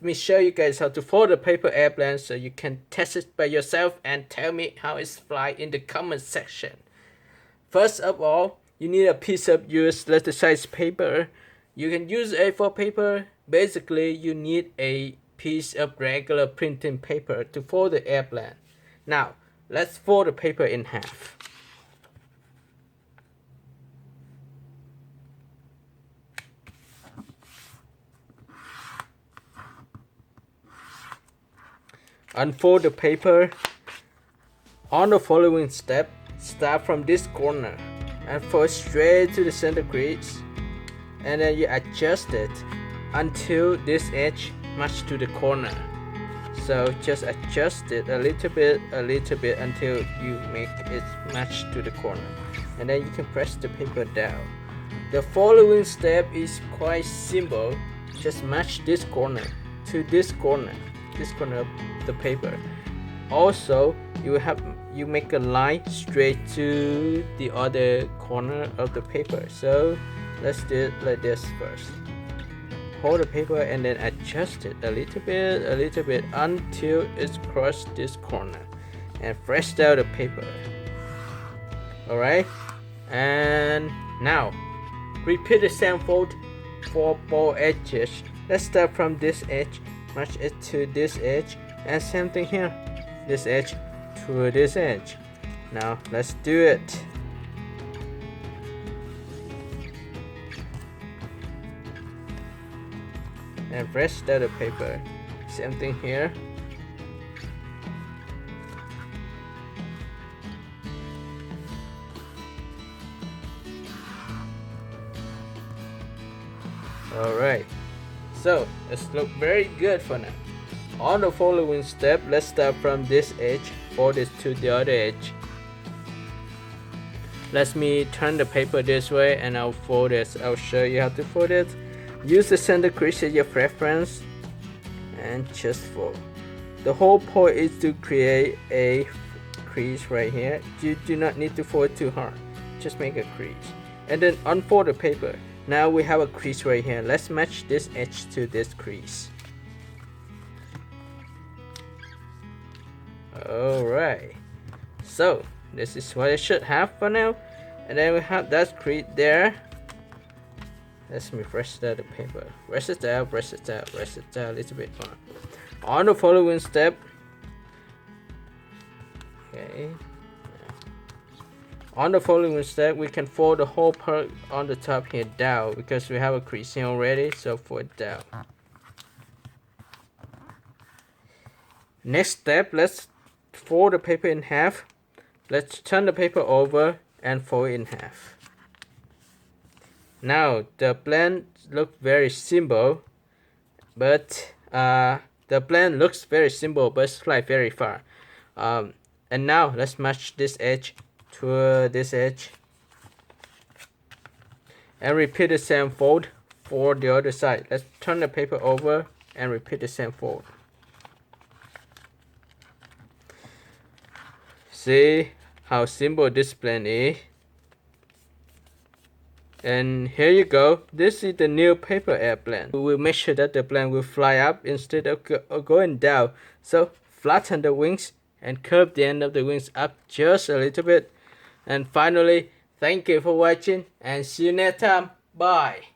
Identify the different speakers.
Speaker 1: let me show you guys how to fold the paper airplane so you can test it by yourself and tell me how it's fly in the comment section. First of all, you need a piece of US letter size paper. You can use A4 paper. Basically, you need a piece of regular printing paper to fold the airplane. Now, let's fold the paper in half. Unfold the paper. On the following step, start from this corner and fold straight to the center crease, and then you adjust it until this edge matches to the corner. So just adjust it a little bit until you make it match to the corner, and then you can press the paper down. The following step is quite simple. Just match this corner to this corner of the paper. Also, you make a line straight to the other corner of the paper. So let's do it like this first. Hold the paper and then adjust it a little bit until it's crossed this corner, and press down the paper. Alright, and now repeat the same fold for both edges. Let's start from this edge, match it to this edge, and same thing here, this edge to this edge. Now let's do it. And press down the paper. Same thing here. Alright, so it's look very good for now. On the following step, let's start from this edge, fold it to the other edge. Let me turn the paper this way and I'll fold it. I'll show you how to fold it. Use the center crease as your preference and just fold. The whole point is to create a crease right here. You do not need to fold too hard. Just make a crease. And then unfold the paper. Now we have a crease right here. Let's match this edge to this crease. Alright. So this is what it should have for now. And then we have that crease there. Let me press down the paper. Press it down a little bit more. On the following step, okay. On the following step, we can fold the whole part on the top here down because we have a crease here already. So fold it down. Next step, let's fold the paper in half. Let's turn the paper over and fold it in half. Now the plan looks very simple, but the plan looks very simple, but it's fly very far. And now let's match this edge to this edge, and repeat the same fold for the other side. Let's turn the paper over and repeat the same fold. See how simple this plan is. And here you go. This is the new paper airplane. We will make sure that the plane will fly up instead of going down. So flatten the wings and curve the end of the wings up just a little bit. And finally, thank you for watching and see you next time. Bye.